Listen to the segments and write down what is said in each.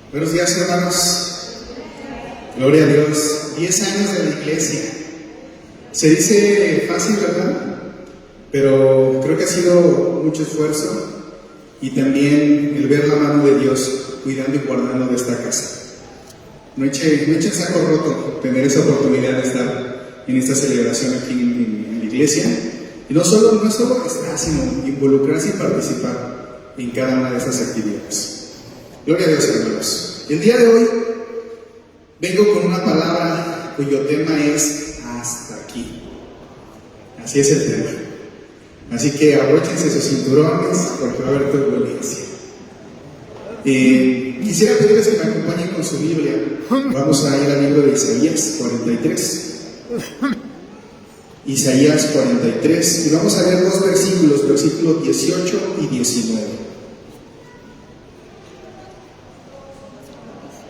Buenos días, hermanos. Gloria a Dios. 10 años de la iglesia. Se dice fácil, ¿verdad? Pero creo que ha sido mucho esfuerzo y también el ver la mano de Dios cuidando y guardando de esta casa. No echen saco roto tener esa oportunidad de estar en esta celebración aquí en la iglesia. Y no solo estar, sino involucrarse y participar en cada una de esas actividades. Gloria a Dios, hermanos. El día de hoy vengo con una palabra cuyo tema es hasta aquí. Así es el tema. Así que abróchense sus cinturones porque va a haber turbulencia. Quisiera pedirles que me acompañen con su Biblia. Vamos a ir al libro de Isaías 43. Isaías 43, y vamos a ver dos versículos, versículos 18 y 19.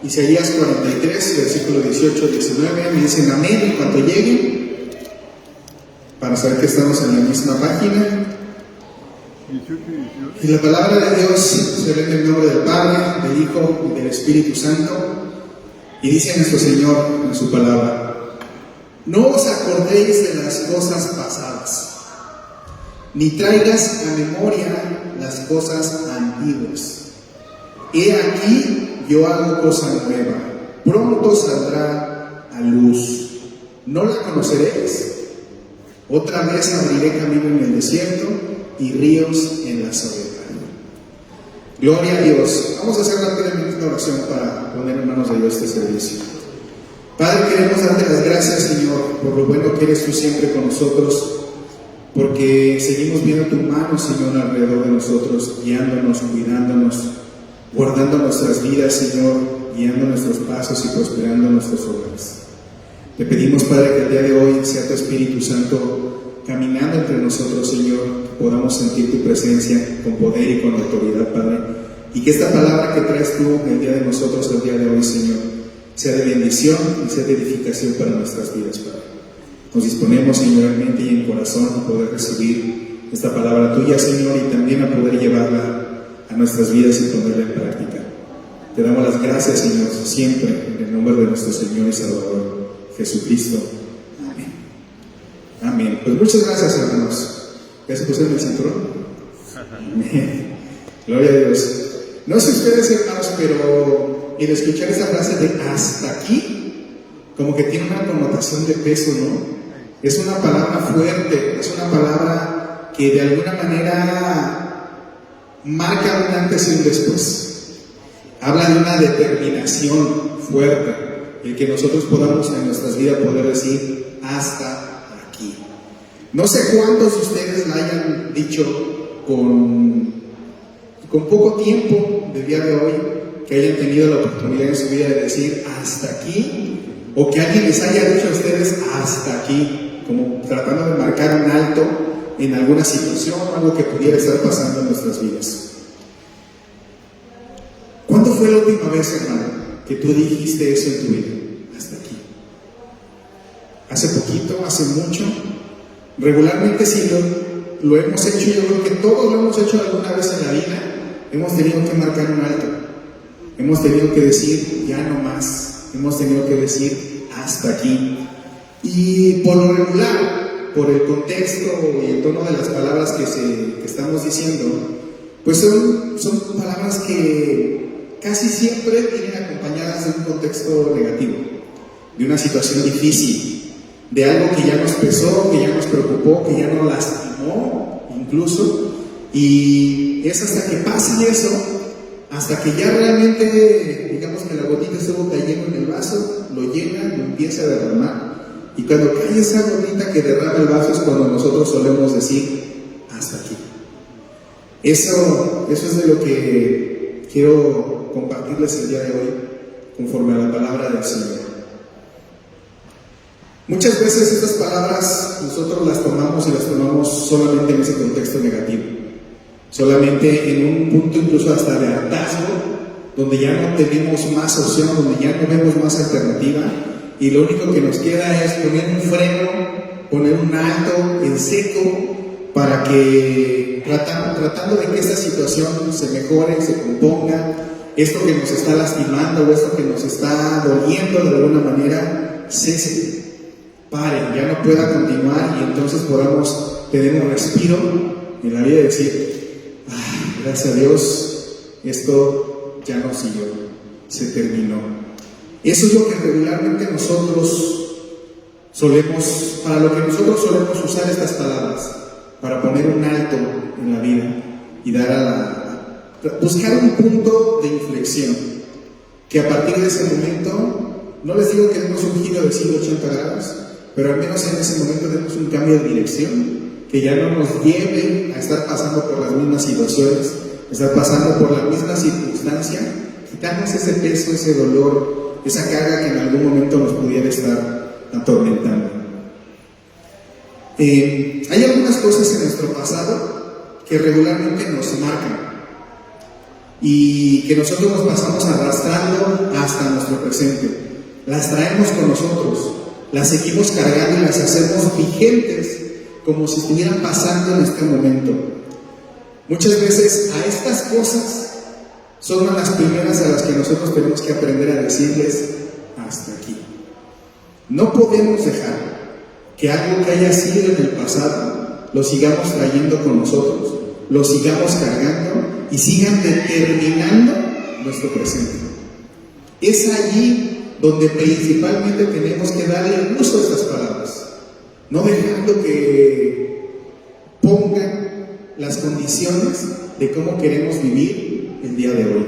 Isaías 43, versículos 18 y 19, me dicen amén en cuanto lleguen, para saber que estamos en la misma página. Y la palabra de Dios se lee en el nombre del Padre, del Hijo y del Espíritu Santo, y dice nuestro Señor en su palabra: no os acordéis de las cosas pasadas, ni traigas a memoria las cosas antiguas. He aquí, yo hago cosa nueva, pronto saldrá a luz. ¿No la conoceréis? Otra vez abriré camino en el desierto y ríos en la soledad. Gloria a Dios. Vamos a hacer rápidamente una oración para poner en manos de Dios este servicio. Padre, queremos darte las gracias, Señor, por lo bueno que eres tú siempre con nosotros, porque seguimos viendo tu mano, Señor, alrededor de nosotros, guiándonos, cuidándonos, guardando nuestras vidas, Señor, guiando nuestros pasos y prosperando nuestros hogares. Te pedimos, Padre, que el día de hoy sea tu Espíritu Santo caminando entre nosotros, Señor, que podamos sentir tu presencia con poder y con autoridad, Padre, y que esta palabra que traes tú el día de nosotros, el día de hoy, Señor, sea de bendición y sea de edificación para nuestras vidas, Padre. Nos disponemos, Señor, en mente y en corazón a poder recibir esta palabra tuya, Señor, y también a poder llevarla a nuestras vidas y ponerla en práctica. Te damos las gracias, Señor, siempre, en el nombre de nuestro Señor y Salvador, Jesucristo. Amén. Amén. Pues muchas gracias, hermanos. ¿Ya se pusieron el cinturón? Amén. Gloria a Dios. No sé ustedes, hermanos, pero el escuchar esa frase de hasta aquí, como que tiene una connotación de peso, ¿no? Es una palabra fuerte, es una palabra que de alguna manera marca un antes y un después. Habla de una determinación fuerte, el que nosotros podamos en nuestras vidas poder decir hasta aquí. No sé cuántos de ustedes la hayan dicho con poco tiempo del día de hoy, que hayan tenido la oportunidad en su vida de decir hasta aquí, o que alguien les haya dicho a ustedes hasta aquí, como tratando de marcar un alto en alguna situación o algo que pudiera estar pasando en nuestras vidas. ¿Cuándo fue la última vez, hermano, que tú dijiste eso en tu vida? Hasta aquí. ¿Hace poquito? ¿Hace mucho? Regularmente sí lo hemos hecho. Yo creo que todos lo hemos hecho alguna vez en la vida. Hemos tenido que marcar un alto. Hemos tenido que decir ya no más. Hemos tenido que decir hasta aquí. Y por lo regular, por el contexto y el tono de las palabras que estamos diciendo, pues son palabras que casi siempre vienen acompañadas de un contexto negativo, de una situación difícil, de algo que ya nos pesó, que ya nos preocupó, que ya nos lastimó incluso, y es hasta que pase eso, hasta que ya realmente, digamos que la gotita estuvo cayendo en el vaso, lo llena, lo empieza a derramar, y cuando cae esa gotita que derrama el vaso es cuando nosotros solemos decir hasta aquí. Eso es de lo que quiero compartirles el día de hoy, conforme a la palabra del Señor. Muchas veces estas palabras nosotros las tomamos y las tomamos solamente en ese contexto negativo, solamente en un punto incluso hasta de hartazgo, donde ya no tenemos más opción, donde ya no vemos más alternativa, y lo único que nos queda es poner un freno, poner un alto en seco, para que tratando de que esta situación se mejore, se componga, esto que nos está lastimando o esto que nos está doliendo de alguna manera, cese, pare, ya no pueda continuar, y entonces podamos tener un respiro en la vida y decir: gracias a Dios, esto ya no siguió, se terminó. Eso es lo que regularmente para lo que nosotros solemos usar estas palabras, para poner un alto en la vida y buscar un punto de inflexión, que a partir de ese momento, no les digo que demos un giro de 180 grados, pero al menos en ese momento demos un cambio de dirección, que ya no nos lleve a estar pasando por las mismas situaciones, estar pasando por la misma circunstancia, quitarnos ese peso, ese dolor, esa carga que en algún momento nos pudiera estar atormentando. Hay algunas cosas en nuestro pasado que regularmente nos marcan y que nosotros nos pasamos arrastrando hasta nuestro presente. Las traemos con nosotros, las seguimos cargando y las hacemos vigentes como si estuvieran pasando en este momento. Muchas veces a estas cosas son las primeras a las que nosotros tenemos que aprender a decirles: hasta aquí. No podemos dejar que algo que haya sido en el pasado lo sigamos trayendo con nosotros, lo sigamos cargando y sigan determinando nuestro presente. Es allí donde principalmente tenemos que darle uso a estas palabras, no dejando que pongan las condiciones de cómo queremos vivir el día de hoy.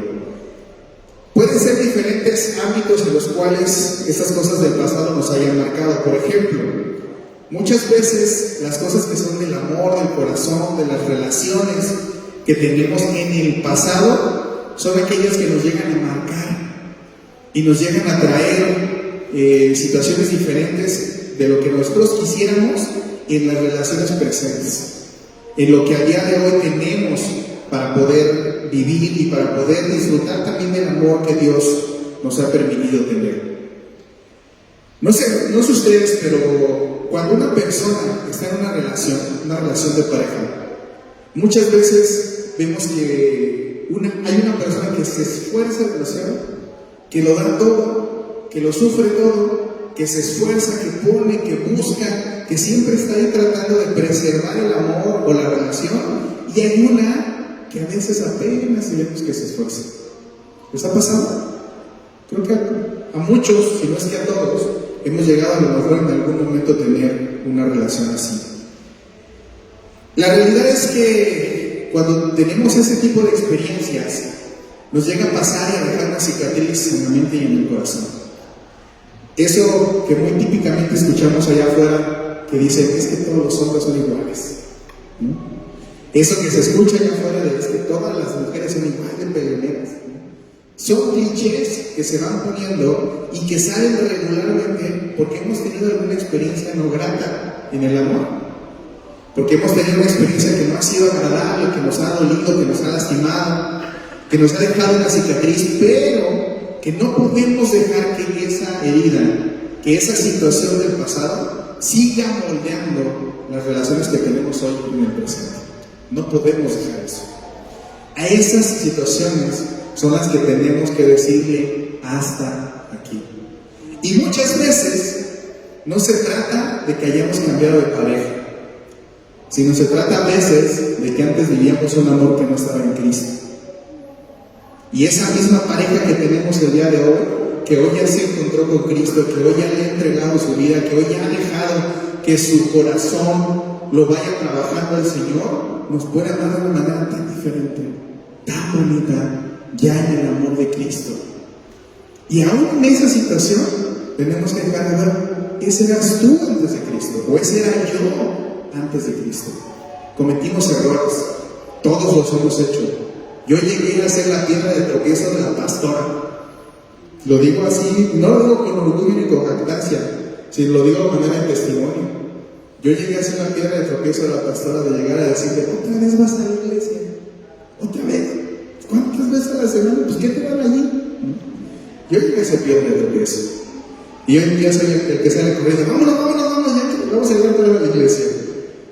Pueden ser diferentes ámbitos en los cuales estas cosas del pasado nos hayan marcado. Por ejemplo, muchas veces las cosas que son del amor, del corazón, de las relaciones que tenemos en el pasado, son aquellas que nos llegan a marcar y nos llegan a traer situaciones diferentes de lo que nosotros quisiéramos en las relaciones presentes, en lo que a día de hoy tenemos para poder vivir y para poder disfrutar también del amor que Dios nos ha permitido tener. No sé ustedes, pero cuando una persona está en una relación de pareja, muchas veces vemos que hay una persona que se esfuerza en la relación, que lo da todo, que lo sufre todo, que se esfuerza, que pone, que busca, que siempre está ahí tratando de preservar el amor o la relación, y hay una que a veces apenas vemos que se esfuerza. ¿Les ha pasado? Creo que a muchos, si no es que a todos, hemos llegado a lo mejor en algún momento a tener una relación así. La realidad es que cuando tenemos ese tipo de experiencias, nos llega a pasar y a dejar una cicatriz en la mente y en el corazón. Eso que muy típicamente escuchamos allá afuera, que dicen: es que todos los hombres son iguales, ¿no? Eso que se escucha allá afuera de: es que todas las mujeres son igual de peleoneras, ¿no? Son clichés que se van poniendo y que salen regularmente porque hemos tenido alguna experiencia no grata en el amor, porque hemos tenido una experiencia que no ha sido agradable, que nos ha dolido, que nos ha lastimado, que nos ha dejado una cicatriz, pero que no podemos dejar que esa herida, que esa situación del pasado siga moldeando las relaciones que tenemos hoy en el presente. No podemos dejar eso. A esas situaciones son las que tenemos que decirle: hasta aquí. Y muchas veces no se trata de que hayamos cambiado de pareja, sino se trata a veces de que antes vivíamos un amor que no estaba en Cristo. Y esa misma pareja que tenemos el día de hoy, que hoy ya se encontró con Cristo, que hoy ya le ha entregado su vida, que hoy ya ha dejado que su corazón lo vaya trabajando al Señor, nos puede amar de una manera tan diferente, tan bonita, ya en el amor de Cristo. Y aún en esa situación tenemos que dejar de ver: ese eras tú antes de Cristo, o ese era yo antes de Cristo. Cometimos errores, todos los hemos hecho. Yo llegué a ser la piedra de tropiezo de la pastora. Lo digo así, no lo digo con orgullo ni con jactancia, sino lo digo de manera de testimonio. Yo llegué a ser la piedra de tropiezo de la pastora, de llegar a decirle: ¿otra vez vas a la iglesia? ¿Otra vez? ¿Cuántas veces a la semana? Pues ¿qué te van allí? Yo llegué a ser piedra de tropiezo. Y hoy en día soy el que sale corriendo: vámonos, ya vamos a llegar a la iglesia.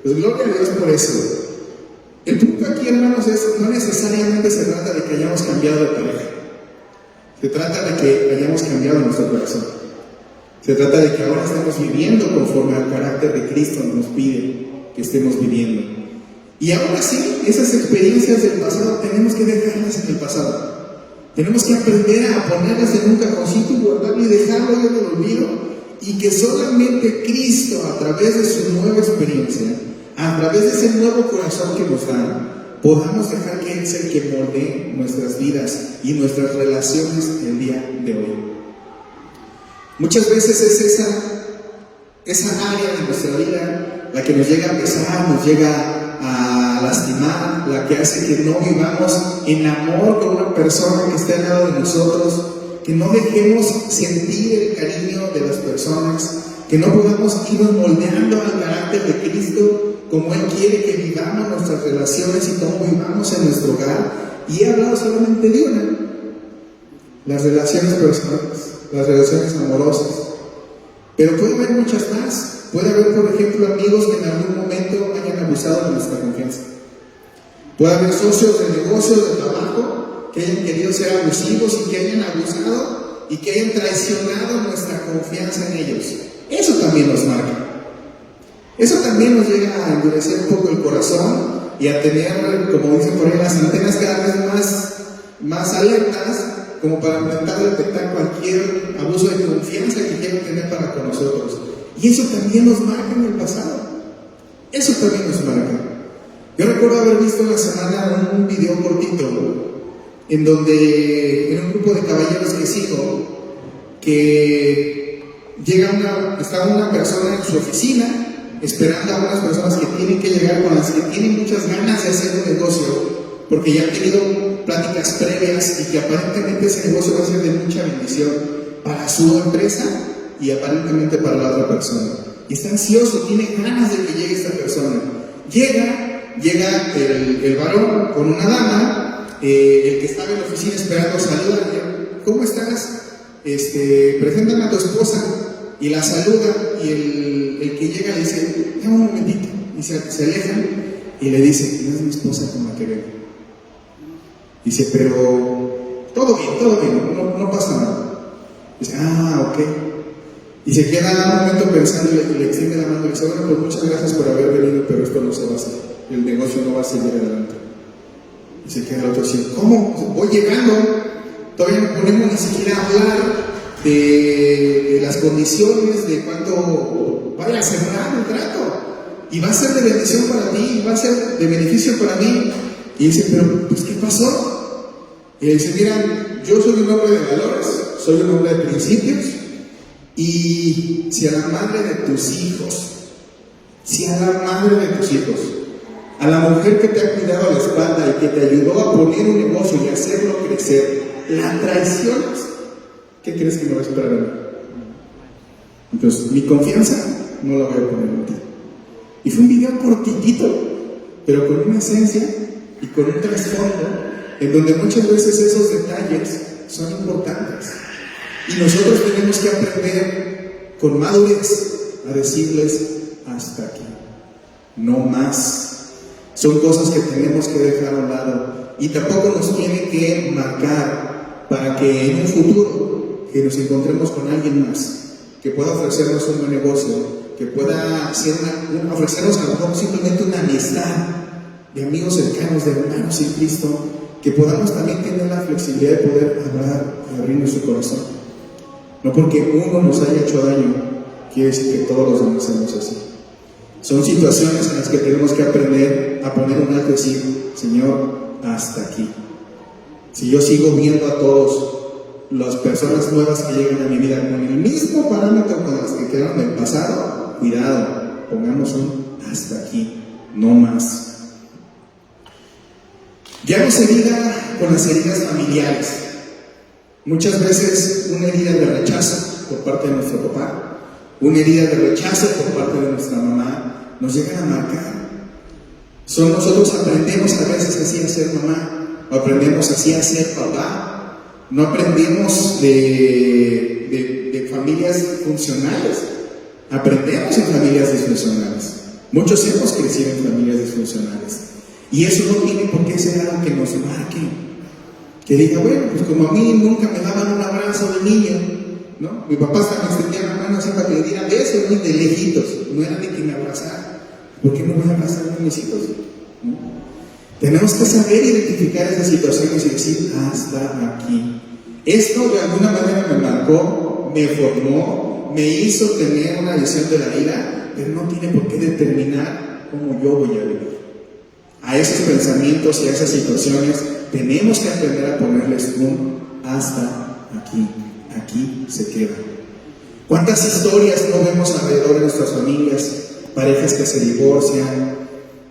Pues gloria a Dios por eso. El punto aquí, hermanos, es: no necesariamente se trata de que hayamos cambiado de pareja. Se trata de que hayamos cambiado nuestro corazón. Se trata de que ahora estemos viviendo conforme al carácter de Cristo nos pide que estemos viviendo. Y aún así, esas experiencias del pasado tenemos que dejarlas en el pasado. Tenemos que aprender a ponerlas en un cajoncito y guardarlo y dejarlo ahí en el olvido, y que solamente Cristo, a través de su nueva experiencia, a través de ese nuevo corazón que nos da, podamos dejar que Él sea el que moldee nuestras vidas y nuestras relaciones el día de hoy. Muchas veces es esa área de nuestra vida la que nos llega a pesar, nos llega a lastimar, la que hace que no vivamos en amor con una persona que esté al lado de nosotros, que no dejemos sentir el cariño de las personas, que no podamos irnos moldeando al carácter de Cristo como Él quiere que vivamos nuestras relaciones y cómo vivamos en nuestro hogar. Y he hablado solamente de una: las relaciones personales, las relaciones amorosas. Pero puede haber muchas más. Puede haber, por ejemplo, amigos que en algún momento hayan abusado de nuestra confianza. Puede haber socios de negocios, de trabajo, que hayan querido ser abusivos y que hayan abusado y que hayan traicionado nuestra confianza en ellos. Eso también nos marca. Eso también nos llega a endurecer un poco el corazón y a tener, como dicen por ahí, las antenas cada vez más alertas, como para intentar detectar cualquier abuso de confianza que quieran tener para con nosotros. Y eso también nos marca en el pasado. Eso también nos marca. Yo recuerdo haber visto en la semana un video cortito en donde, en un grupo de caballeros que sigo, que estaba una persona en su oficina esperando a unas personas que tienen que llegar, con las que tienen muchas ganas de hacer un negocio, porque ya han tenido pláticas previas y que aparentemente ese negocio va a ser de mucha bendición para su empresa y aparentemente para la otra persona. Y está ansioso, tiene ganas de que llegue esta persona. Llega el varón con una dama, el que estaba en la oficina esperando saluda. ¿Cómo estás? Preséntame a tu esposa. Y la saluda, y el que llega le dice: dame un momentito. Y se alejan y le dice: no es mi esposa con la que vengo. Dice: pero todo bien, no pasa nada. Dice: ok. Y se queda un momento pensando y le extiende la mano y le dice: bueno, pues muchas gracias por haber venido, pero esto no se va a hacer, el negocio no va a seguir adelante. Y se queda el otro así: ¿cómo? Voy llegando, todavía no ponemos ni siquiera a hablar de las condiciones, de cuánto vaya a cerrar el trato, y va a ser de bendición para ti, y va a ser de beneficio para mí. Y dice: pero pues ¿qué pasó? Y le dice: mira, yo soy un hombre de valores, soy un hombre de principios, y si a la madre de tus hijos, a la mujer que te ha cuidado la espalda y que te ayudó a poner un negocio y hacerlo crecer, la traicionas, ¿qué crees que me va a esperar a mí? Entonces, mi confianza no la voy a poner en ti. Y fue un video cortitito, pero con una esencia y con un trasfondo en donde muchas veces esos detalles son importantes. Y nosotros tenemos que aprender con madurez a decirles: hasta aquí, no más. Son cosas que tenemos que dejar a un lado y tampoco nos tiene que marcar para que en un futuro que nos encontremos con alguien más que pueda ofrecernos un buen negocio, que pueda ofrecernos a lo mejor simplemente una amistad de amigos cercanos, de hermanos en Cristo, que podamos también tener la flexibilidad de poder hablar y abrir nuestro corazón. No porque uno nos haya hecho daño quiere decir que todos los demás seamos así. Son situaciones en las que tenemos que aprender a poner un alto y decir: Señor, hasta aquí. Si yo sigo viendo a todos las personas nuevas que llegan a mi vida con el mismo parámetro con las que quedaron en el pasado, cuidado, pongamos un hasta aquí, no más. Ya no se diga con las heridas familiares. Muchas veces una herida de rechazo por parte de nuestro papá, una herida de rechazo por parte de nuestra mamá, nos llegan a marcar. Nosotros aprendemos a veces así a ser mamá, o aprendemos así a ser papá, no aprendemos de familias funcionales, aprendemos en familias disfuncionales. Muchos hemos crecido en familias disfuncionales, y eso no tiene por qué ser algo que nos marque. Que diga, bueno, pues como a mí nunca me daban un abrazo de niño, ¿no? Mi papá hasta me extendía la mano así para que le dieran besos, ¿no? De lejitos, no era de que me abrazara. ¿Por qué no voy a abrazar a mis hijos? ¿No? Tenemos que saber identificar esas situaciones y decir, hasta aquí. Esto de alguna manera me marcó, me formó, me hizo tener una visión de la vida, pero no tiene por qué determinar cómo yo voy a vivir. A esos pensamientos y a esas situaciones tenemos que aprender a ponerles un hasta aquí. Aquí se queda. ¿Cuántas historias no vemos alrededor de nuestras familias? Parejas que se divorcian,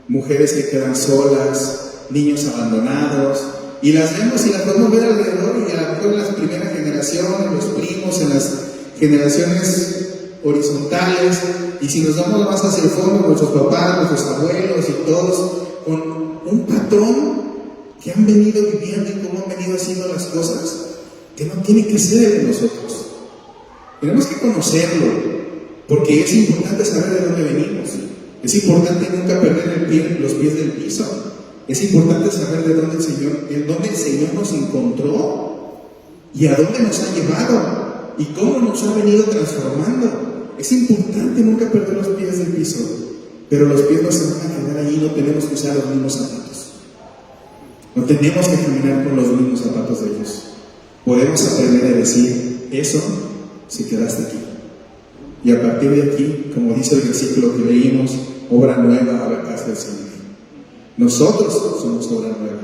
mujeres que quedan solas, niños abandonados, y las vemos y las podemos ver alrededor, y a lo mejor en la primera generación, en los primos, en las generaciones horizontales, y si nos vamos más hacia el fondo, nuestros papás, nuestros abuelos y todos, con un patrón que han venido viviendo y cómo han venido haciendo las cosas, que no tiene que ser de nosotros. Tenemos que conocerlo, porque es importante saber de dónde venimos. Es importante nunca perder los pies del piso. Es importante saber de dónde el Señor nos encontró y a dónde nos ha llevado y cómo nos ha venido transformando. Es importante nunca perder los pies del piso, pero los pies no se van a quedar ahí, no tenemos que usar los mismos zapatos. No tenemos que caminar con los mismos zapatos de ellos. Podemos aprender a decir, eso se queda hasta aquí. Y a partir de aquí, como dice el versículo que leímos, obra nueva hace el Señor. Nosotros somos obra nueva.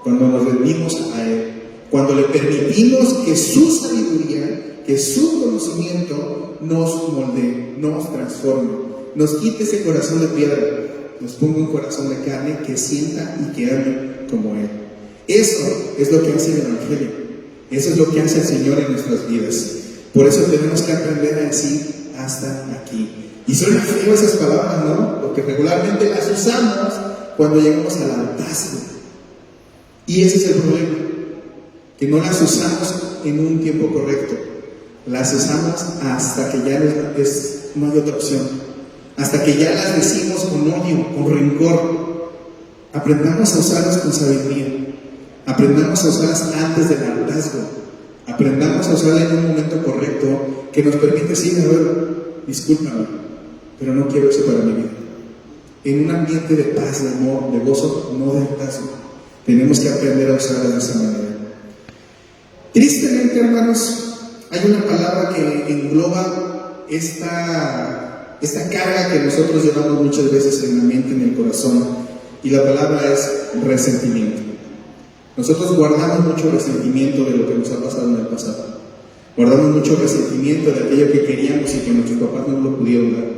Cuando nos rendimos a Él, cuando le permitimos que su sabiduría, que su conocimiento nos moldee, nos transforme, nos quite ese corazón de piedra, nos ponga un corazón de carne que sienta y que ame como Él. Eso es lo que hace el Evangelio. Eso es lo que hace el Señor en nuestras vidas. Por eso tenemos que aprender a decir hasta aquí. Y suena feo esas palabras, ¿no? Porque regularmente las usamos cuando llegamos al hartazgo. Y ese es el problema, que no las usamos en un tiempo correcto. Las usamos hasta que ya no hay otra opción. Hasta que ya las decimos con odio, con rencor. Aprendamos a usarlas con sabiduría. Aprendamos a usarlas antes del hartazgo. Aprendamos a usarlas en un momento correcto que nos permite decir, a ver, discúlpame, pero no quiero eso para mi vida. En un ambiente de paz, de amor, de gozo, no de hartazgo. Tenemos que aprender a usarlas de esa manera. Tristemente, hermanos, hay una palabra que engloba esta carga que nosotros llevamos muchas veces en la mente, en el corazón, y la palabra es resentimiento. Nosotros guardamos mucho resentimiento de lo que nos ha pasado en el pasado. Guardamos mucho resentimiento de aquello que queríamos y que nuestros papás no lo pudieron dar.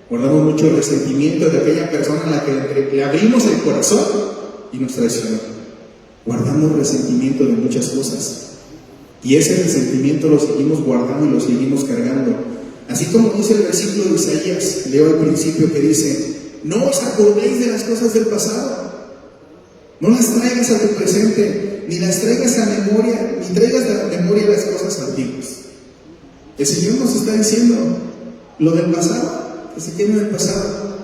Guardamos mucho resentimiento de aquella persona a la que le abrimos el corazón y nos traicionó. Guardamos resentimiento de muchas cosas. Y ese resentimiento lo seguimos guardando y lo seguimos cargando. Así como dice el versículo de Isaías, leo al principio que dice, no os acordéis de las cosas del pasado. No las traigas a tu presente, ni las traigas a memoria, ni traigas a la memoria las cosas antiguas. El Señor nos está diciendo, lo del pasado, que se quede en el pasado.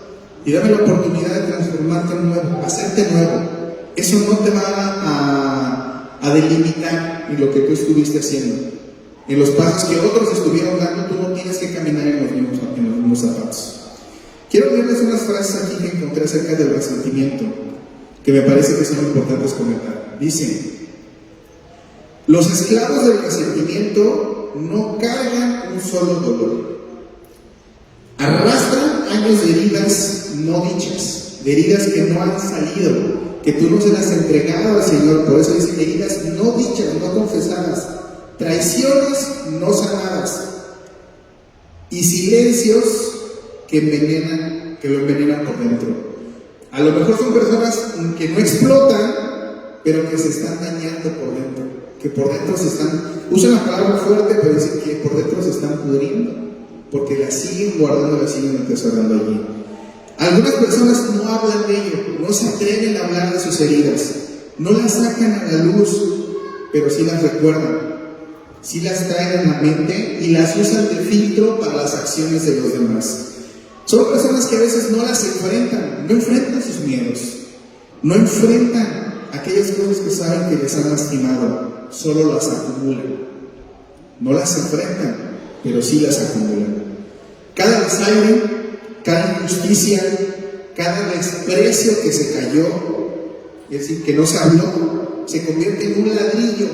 Y dame la oportunidad de transformarte en nuevo, hacerte nuevo. Eso no te va a delimitar en lo que tú estuviste haciendo. En los pasos que otros estuvieron dando, tú no tienes que caminar en los mismos zapatos. Quiero leerles unas frases aquí que encontré acerca del resentimiento, que me parece que son importantes comentar. Dice, los esclavos del resentimiento no cargan un solo dolor. Arrastran años de heridas no dichas, de heridas que no han salido, que tú no se las has entregado al Señor. Por eso dice heridas no dichas, no confesadas, traiciones no sanadas y silencios que lo envenenan por dentro. A lo mejor son personas que no explotan, pero que se están dañando por dentro, que por dentro usan la palabra fuerte, pero dicen que por dentro se están pudriendo, porque la siguen guardando, la siguen atesorando allí. Algunas personas no hablan de ello, no se atreven a hablar de sus heridas, no las sacan a la luz, pero sí las recuerdan, sí las traen en la mente y las usan de filtro para las acciones de los demás. Son personas que a veces no las enfrentan, no enfrentan sus miedos, no enfrentan aquellas cosas que saben que les han lastimado, solo las acumulan. No las enfrentan, pero sí las acumulan. Cada desaire, cada injusticia, cada desprecio que se cayó, es decir, que no se habló, se convierte en un ladrillo.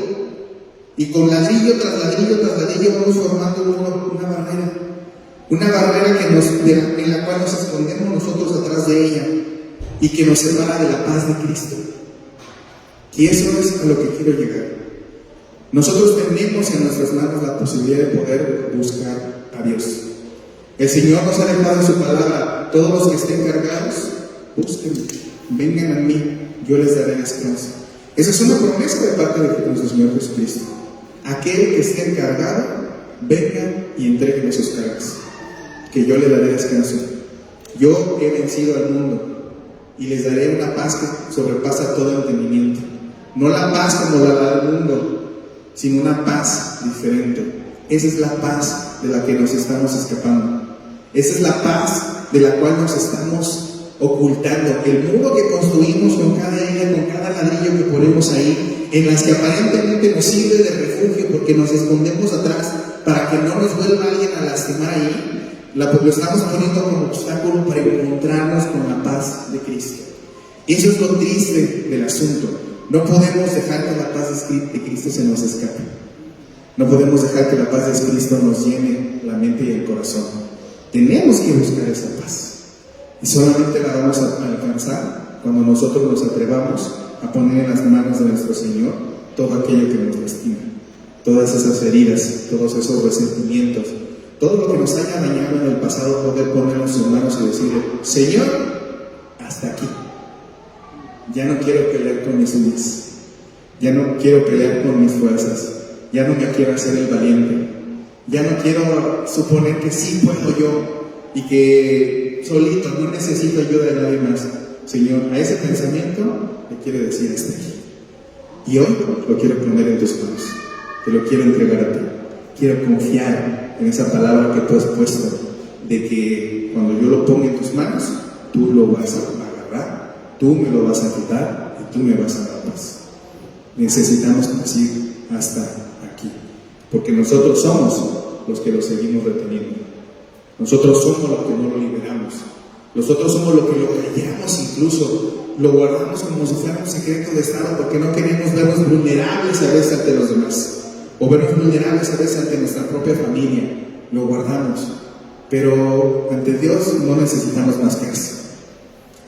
Y con ladrillo tras ladrillo tras ladrillo vamos formando una barrera en la cual nos escondemos nosotros atrás de ella y que nos separa de la paz de Cristo. Y eso es a lo que quiero llegar. Nosotros tenemos en nuestras manos la posibilidad de poder buscar a Dios. El Señor nos ha dejado en su palabra: todos los que estén cargados, búsquenme, vengan a mí, yo les daré descanso. Esa es una promesa de parte de nuestro Señor Jesucristo. Aquel que esté encargado, vengan y entreguen sus cargas, que yo le daré descanso. Yo he vencido al mundo y les daré una paz que sobrepasa todo entendimiento. No la paz como la da el mundo, sino una paz diferente. Esa es la paz de la que nos estamos escapando. Esa es la paz de la cual nos estamos ocultando. El muro que construimos con cada idea, con cada ladrillo que ponemos ahí, en las que aparentemente nos sirve de refugio porque nos escondemos atrás para que no nos vuelva alguien a lastimar ahí, lo estamos poniendo como obstáculo para encontrarnos con la paz de Cristo. Eso es lo triste del asunto. No podemos dejar que la paz de Cristo se nos escape. No podemos dejar que la paz de Cristo nos llene la mente y el corazón. Tenemos que buscar esa paz. Y solamente la vamos a alcanzar cuando nosotros nos atrevamos a poner en las manos de nuestro Señor todo aquello que nos lastima, todas esas heridas, todos esos resentimientos, todo lo que nos haya dañado en el pasado, poder ponerlo en sus manos y decirle: Señor, hasta aquí. Ya no quiero pelear con mis uñas, ya no quiero pelear con mis fuerzas, ya no me quiero hacer el valiente, ya no quiero suponer que sí puedo yo y que solito no necesito ayuda de nadie más. Señor, a ese pensamiento le quiere decir: hasta aquí. Y hoy lo quiero poner en tus manos, te lo quiero entregar a ti. Quiero confiar en esa palabra que tú has puesto, de que cuando yo lo ponga en tus manos, tú lo vas a agarrar, tú me lo vas a quitar y tú me vas a dar paz. Necesitamos decir: hasta aquí, porque nosotros somos los que lo seguimos reteniendo. Nosotros somos los que no lo liberamos. Nosotros somos los que lo callamos, incluso lo guardamos como si fuera un secreto de Estado, porque no queremos vernos vulnerables a veces ante los demás, o vernos vulnerables a veces ante nuestra propia familia. Lo guardamos, pero ante Dios no necesitamos mascarse.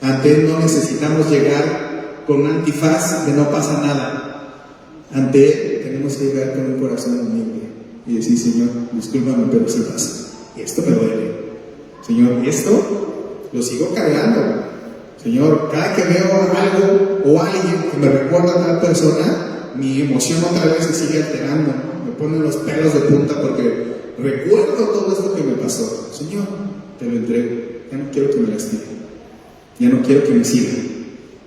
Ante Él no necesitamos llegar con un antifaz de no pasa nada. Ante Él tenemos que llegar con un corazón humilde y decir: Señor, discúlpame, pero se pasa. Y esto me duele. Señor, esto lo sigo cargando. Señor, cada que veo algo o alguien que me recuerda a tal persona, mi emoción otra vez se sigue alterando, ¿no? Me ponen los pelos de punta porque recuerdo todo esto que me pasó. Señor, te lo entrego. Ya no quiero que me lastime, ya no quiero que me siga,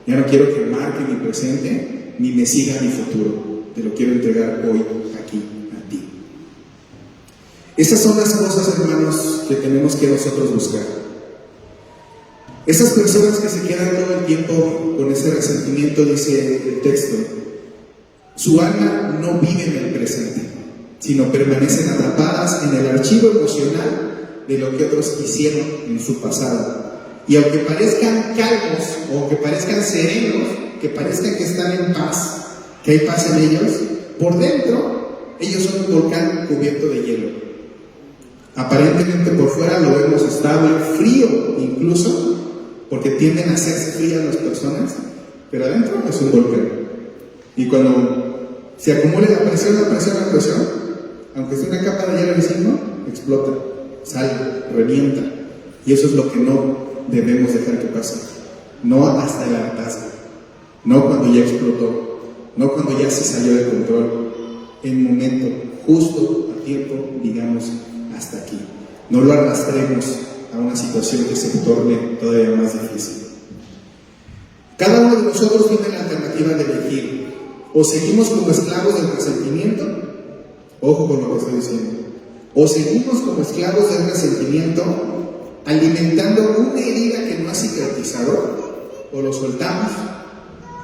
ya no quiero que marque mi presente ni me siga mi futuro. Te lo quiero entregar hoy, aquí, a ti. Esas son las cosas, hermanos, que tenemos que nosotros buscar. Esas personas que se quedan todo el tiempo con ese resentimiento, dice el texto, su alma no vive en el presente, sino permanecen atrapadas en el archivo emocional de lo que otros hicieron en su pasado. Y aunque parezcan calmos, o aunque parezcan serenos, que parezcan que están en paz, que hay paz en ellos, por dentro, ellos son un volcán cubierto de hielo. Aparentemente por fuera lo vemos estable, frío incluso, porque tienden a hacerse frías las personas, pero adentro es un volcán. Y cuando se acumula la presión, aunque sea una capa de hielo encima, explota, sale, revienta. Y eso es lo que no debemos dejar que pase. No hasta el hartazgo, no cuando ya explotó, no cuando ya se salió de control. En momento, justo a tiempo, digamos, hasta aquí. No lo arrastremos a una situación que se torne todavía más difícil. Cada uno de nosotros tiene la alternativa de elegir: o seguimos como esclavos del resentimiento, ojo con lo que estoy diciendo, o seguimos como esclavos del resentimiento alimentando una herida que no ha cicatrizado, o lo soltamos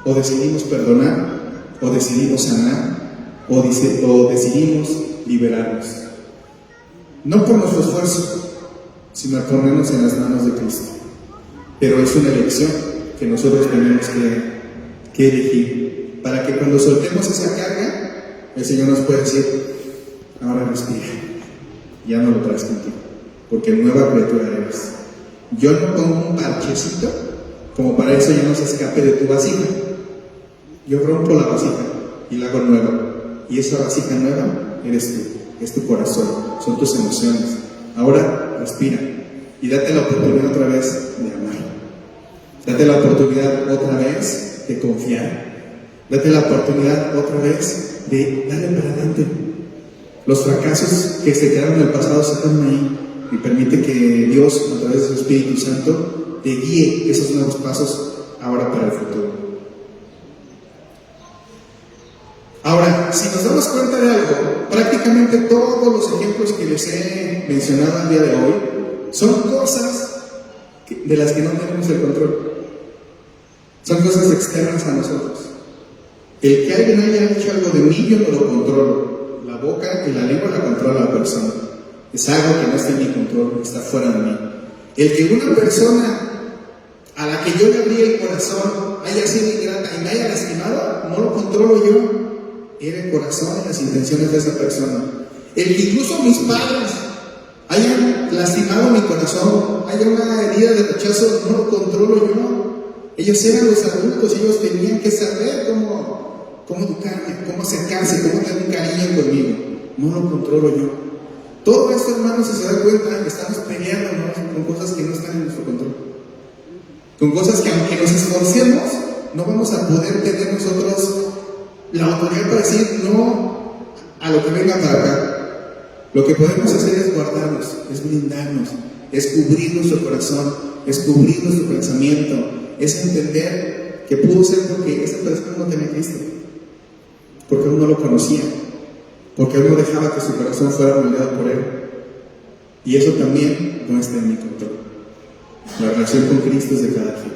O decidimos perdonar, o decidimos sanar, o decidimos liberarnos. No por nuestro esfuerzo, sino al ponernos en las manos de Cristo. Pero es una elección que nosotros tenemos que elegir, para que cuando soltemos esa carga, el Señor nos pueda decir: ahora respira, ya no lo traes contigo, porque nueva criatura eres. Yo no pongo un parchecito como para eso ya no se escape de tu vasija. Yo rompo la vasija y la hago nueva, y esa vasija nueva eres tú, es tu corazón, son tus emociones. Ahora respira y date la oportunidad otra vez de amar. Date la oportunidad otra vez de confiar. Date la oportunidad otra vez de darle para adelante. Los fracasos que se quedaron en el pasado se quedan ahí, y permite que Dios, a través de su Espíritu Santo, te guíe esos nuevos pasos ahora para el futuro. Ahora, si nos damos cuenta de algo, prácticamente todos los ejemplos que les he mencionado el día de hoy son cosas de las que no tenemos el control. Son cosas externas a nosotros. El que alguien haya hecho algo de mí, yo no lo controlo. La boca y la lengua la controla la persona. Es algo que no está en mi control, está fuera de mí. El que una persona a la que yo le abrí el corazón haya sido ingrata y me haya lastimado, no lo controlo yo. Era el corazón y las intenciones de esa persona. El que incluso mis padres hayan lastimado mi corazón, haya una herida de rechazo, no lo controlo yo. Ellos eran los adultos, ellos tenían que saber cómo educarme, cómo acercarse, cómo tener un cariño conmigo. No lo controlo yo. Todo esto, hermanos, si se da cuenta, estamos peleándonos con cosas que no están en nuestro control. Con cosas que aunque nos esforcemos, no vamos a poder tener nosotros la autoridad para decir no a lo que venga para acá. Lo que podemos hacer es guardarnos, es blindarnos, es cubrir nuestro corazón, es cubrir nuestro pensamiento, es entender que pudo ser porque esa persona no tenía Cristo, porque aún no lo conocía, porque aún no dejaba que su corazón fuera moldeado por Él. Y eso también no está en mi control. La relación con Cristo es de cada quien.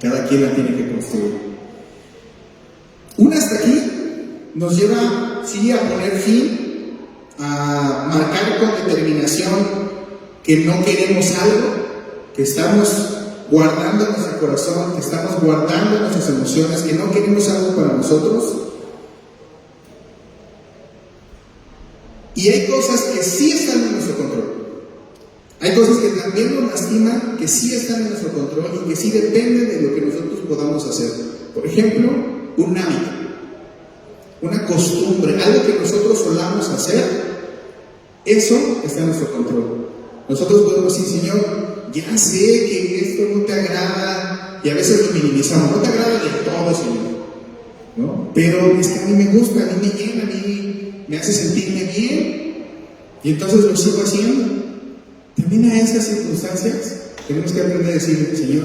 Cada quien la tiene que construir. Una hasta aquí nos lleva, sí, a poner fin, a marcar con determinación que no queremos algo, que estamos guardando nuestro corazón, que estamos guardando nuestras emociones, que no queremos algo para nosotros. Y hay cosas que sí están en nuestro control. Hay cosas que también nos lastiman, que sí están en nuestro control y que sí dependen de lo que nosotros podamos hacer. Por ejemplo, un hábito, una costumbre, algo que nosotros solamos hacer, eso está en nuestro control. Nosotros podemos decir: Señor, ya sé que esto no te agrada, y a veces lo minimizamos. No te agrada de todo, Señor, ¿no? Pero es que a mí me gusta, a mí me llena, a mí me hace sentirme bien, y entonces lo sigo haciendo. También a esas circunstancias tenemos que aprender a decir: Señor,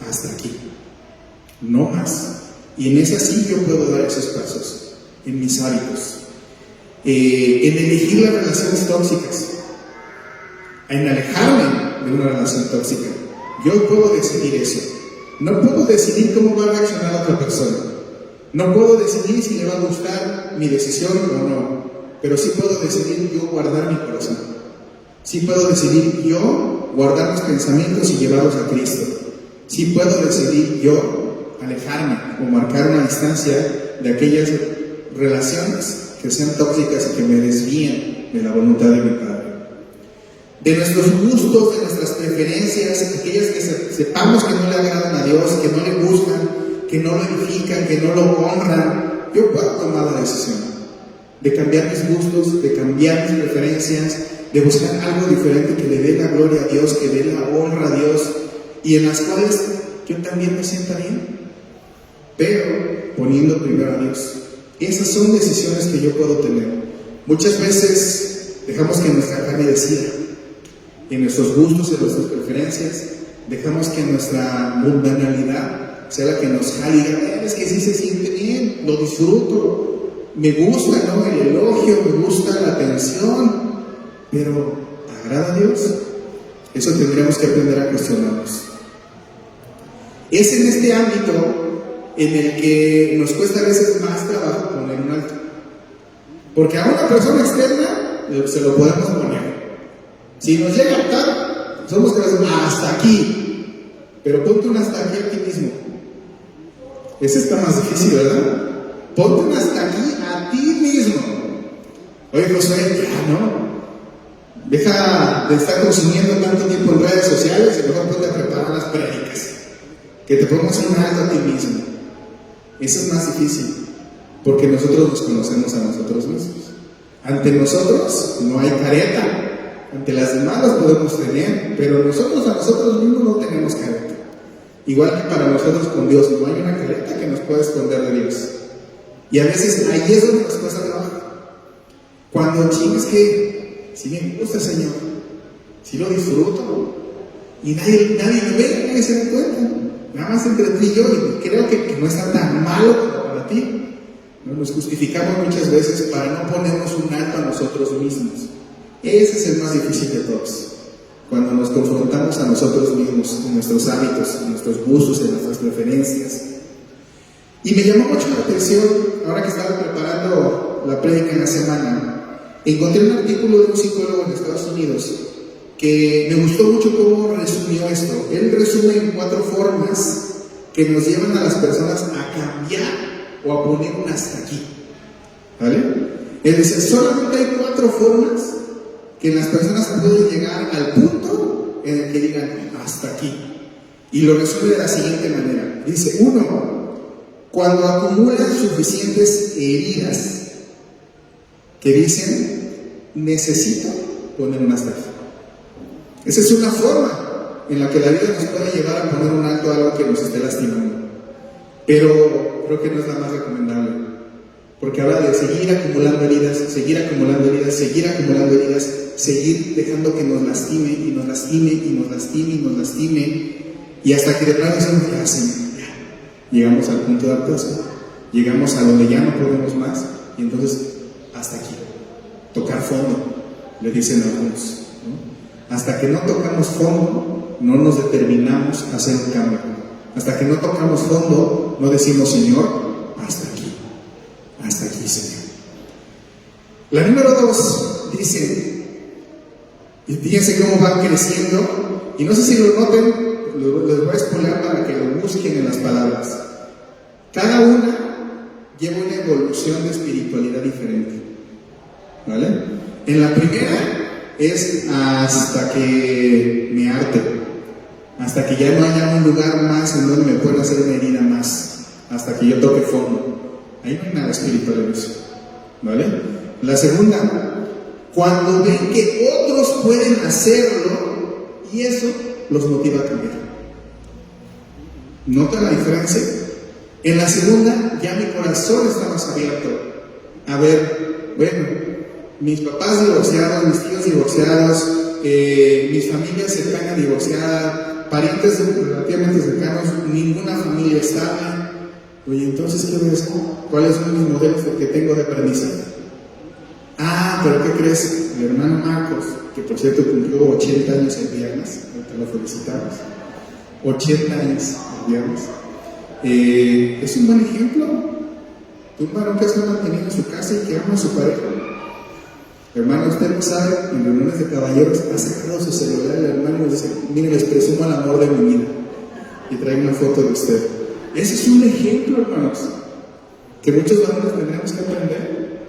hasta aquí, no más. Y en esa sí yo puedo dar esos pasos, en mis hábitos, en elegir las relaciones tóxicas, en alejarme de una relación tóxica. Yo puedo decidir eso. No puedo decidir cómo va a reaccionar la otra persona. No puedo decidir si le va a gustar mi decisión o no. Pero sí puedo decidir yo guardar mi corazón. Sí puedo decidir yo guardar mis pensamientos y llevarlos a Cristo. Sí puedo decidir yo alejarme o marcar una distancia de aquellas relaciones que sean tóxicas y que me desvíen de la voluntad de mi Padre. De nuestros gustos, de nuestras preferencias, aquellas que sepamos que no le agradan a Dios, que no le gustan, que no lo edifican, que no lo honran, yo puedo tomar la decisión de cambiar mis gustos, de cambiar mis preferencias, de buscar algo diferente que le dé la gloria a Dios, que dé la honra a Dios, y en las cuales yo también me sienta bien, pero poniendo primero a Dios. Esas son decisiones que yo puedo tener. Muchas veces dejamos que nuestra carne decida, en nuestros gustos, en nuestras preferencias, dejamos que nuestra mundanalidad sea la que nos jale y diga: es que sí se siente bien, lo disfruto, me gusta, ¿no?, el elogio, me gusta la atención, pero ¿agrada a Dios? Eso tendríamos que aprender a cuestionarnos. Es en este ámbito en el que nos cuesta a veces más trabajo poner un alto. Porque a una persona externa se lo podemos poner. Si nos llega a hartar, somos que decimos hasta aquí. Pero ponte un hasta aquí a ti mismo. Ese está más difícil, ¿verdad? Ponte un hasta aquí a ti mismo. Oye, Josué, ya no. Deja de estar consumiendo tanto tiempo en redes sociales y mejor ponte a preparar las prédicas. Que te pongas un alto a ti mismo. Eso es más difícil, porque nosotros nos conocemos a nosotros mismos. Ante nosotros no hay careta. Ante las demás las podemos tener, pero nosotros a nosotros mismos no tenemos careta. Igual que para nosotros con Dios, no hay una careta que nos pueda esconder de Dios. Y a veces ahí es donde nos cuesta trabajo. Cuando chingas que, si me gusta, Señor, si lo disfruto, y nadie me ve, nadie se da cuenta, nada más entre tú y yo, y creo que no está tan malo como para ti. ¿No? Nos justificamos muchas veces para no ponernos un alto a nosotros mismos. Ese es el más difícil de todos. Cuando nos confrontamos a nosotros mismos, en nuestros hábitos, en nuestros gustos, en nuestras preferencias. Y me llamó mucho la atención, ahora que estaba preparando la prédica en la semana, encontré un artículo de un psicólogo en Estados Unidos que me gustó mucho cómo resumió esto. Él resume en 4 formas que nos llevan a las personas a cambiar o a poner un hasta aquí. ¿Vale? Él dice, solamente hay 4 formas que las personas pueden llegar al punto en el que digan hasta aquí. Y lo resume de la siguiente manera. Dice, 1, cuando acumulan suficientes heridas que dicen, necesito poner un hasta aquí. Esa es una forma en la que la vida nos puede llevar a poner un alto a algo que nos esté lastimando. Pero creo que no es la más recomendable. Porque habla de seguir acumulando heridas, seguir acumulando heridas, seguir acumulando heridas, seguir dejando que nos lastime y nos lastime y nos lastime y nos lastime, y hasta que de plano decimos, ya, Señor, ya. Llegamos al punto de hartazgo, llegamos a donde ya no podemos más, y entonces hasta aquí, tocar fondo, le dicen algunos, ¿no? Hasta que no tocamos fondo, no nos determinamos a hacer un cambio. Hasta que no tocamos fondo, no decimos, Señor, hasta aquí, Señor. La número 2 dice, y fíjense cómo van creciendo, y no sé si lo noten, les voy a spoiler para que lo busquen en las palabras. Cada una lleva una evolución de espiritualidad diferente, ¿vale? En la primera es hasta que me harte, hasta que ya no haya un lugar más en donde me pueda hacer una herida más, hasta que yo toque fondo. Ahí no hay nada espiritual en eso, ¿vale? La segunda, cuando ven que otros pueden hacerlo y eso los motiva a cambiar. ¿Nota la diferencia? En la segunda ya mi corazón está más abierto. A ver, bueno, mis papás divorciados, mis tíos divorciados, mis familias cercanas divorciadas, parientes relativamente cercanos, ninguna familia estable. Oye, entonces, ¿qué voy a hacer? ¿Cuáles son mis modelos que tengo de aprendizaje? Ah, pero ¿qué crees? El hermano Marcos, que por cierto cumplió 80 años el viernes, te lo felicitamos. 80 años el viernes. Es un buen ejemplo. Un varón que se ha mantenido en su casa y que ama a su pareja. Hermano, usted no sabe, en reuniones de caballeros ha sacado su celular el hermano y nos dice, mire, les presumo el amor de mi vida. Y trae una foto de usted. Ese es un ejemplo, hermanos, que muchos varones tendremos que aprender.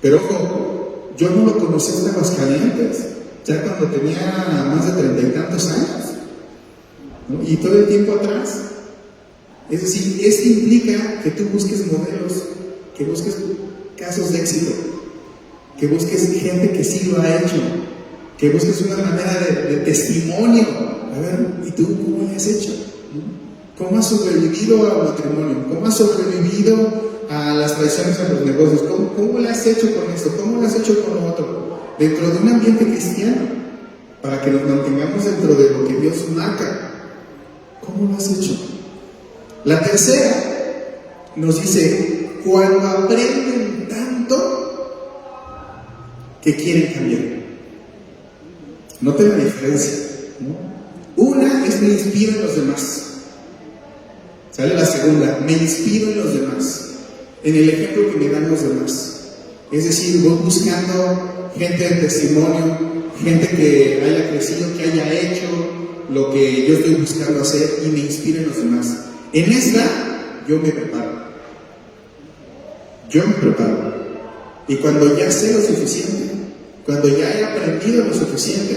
Pero ojo, yo no lo conocí hasta Aguascalientes, ya cuando tenía más de 30 y tantos años, ¿no? Y todo el tiempo atrás. Es decir, esto implica que tú busques modelos, que busques casos de éxito, que busques gente que sí lo ha hecho, que busques una manera de testimonio. A ver, ¿y tú cómo lo has hecho? ¿Cómo has sobrevivido al matrimonio? ¿Cómo has sobrevivido a las traiciones en los negocios? ¿Cómo lo has hecho con esto? ¿Cómo lo has hecho con lo otro? Dentro de un ambiente cristiano, para que nos mantengamos dentro de lo que Dios marca. ¿Cómo lo has hecho? La tercera nos dice, cuando aprenden tanto que quieren cambiar. Noten la diferencia, ¿no? Una es me inspira a los demás. Sale la segunda, me inspiro en los demás, en el ejemplo que me dan los demás. Es decir, voy buscando gente de testimonio, gente que haya crecido, que haya hecho lo que yo estoy buscando hacer y me inspiro en los demás. En esta, yo me preparo. Yo me preparo. Y cuando ya sé lo suficiente, cuando ya he aprendido lo suficiente,